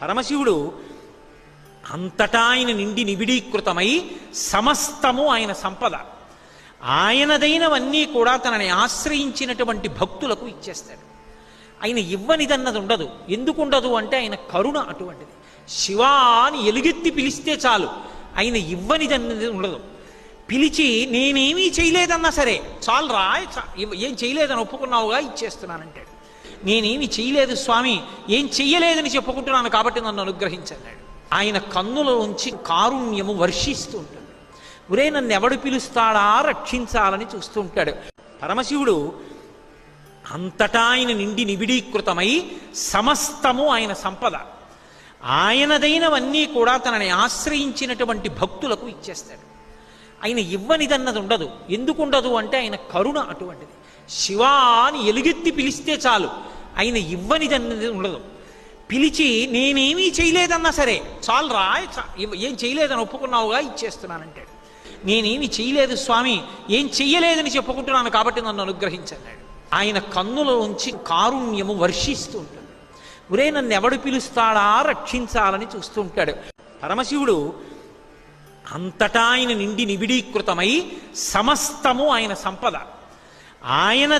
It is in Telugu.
పరమశివుడు అంతటా ఆయన నిండి నిబిడీకృతమై సమస్తము ఆయన సంపద. ఆయనదైనవన్నీ కూడా తనని ఆశ్రయించినటువంటి భక్తులకు ఇచ్చేస్తాడు. ఆయన ఇవ్వనిదన్నది ఉండదు. ఎందుకు ఉండదు అంటే ఆయన కరుణ అటువంటిది. శివా అని ఎలుగెత్తి పిలిస్తే చాలు, ఆయన ఇవ్వనిదన్నది ఉండదు. పిలిచి నేనేమీ చేయలేదన్నా సరే చాలు రా, ఏం చేయలేదని ఒప్పుకున్నావుగా ఇచ్చేస్తున్నానంటాడు. నేనేమి చేయలేదు స్వామి, ఏం చెయ్యలేదని చెప్పుకుంటున్నాను కాబట్టి నన్ను అనుగ్రహించన్నాడు. ఆయన కన్నులోంచి కారుణ్యము వర్షిస్తూ ఉంటుంది. ఒరే నన్ను ఎవడు పిలుస్తాడా రక్షించాలని చూస్తూ ఉంటాడు. పరమశివుడు అంతటా ఆయన నిండి నిబిడీకృతమై సమస్తము ఆయన సంపద. ఆయనదైనవన్నీ కూడా తనని ఆశ్రయించినటువంటి భక్తులకు ఇచ్చేస్తాడు. ఆయన ఇవ్వనిదన్నది ఉండదు. ఎందుకు ఉండదు అంటే ఆయన కరుణ అటువంటిది. శివా అని ఎలుగెత్తి పిలిస్తే చాలు, ఆయన ఇవ్వనిదన్నది ఉండదు. పిలిచి నేనేమీ చేయలేదన్నా సరే చాలు రా, ఏం చేయలేదని ఒప్పుకున్నావుగా ఇచ్చేస్తున్నానంటాడు. నేనేమి చేయలేదు స్వామి, ఏం చెయ్యలేదని చెప్పుకుంటున్నాను కాబట్టి నన్ను అనుగ్రహించన్నాడు. ఆయన కన్నులోంచి కారుణ్యము వర్షిస్తూ ఉంటుంది. ఒరే నన్ను ఎవడు పిలుస్తాడా రక్షించాలని చూస్తూ ఉంటాడు. పరమశివుడు అంతటా ఆయన నిండి నిబిడీకృతమై సమస్తము ఆయన సంపద. ఆయన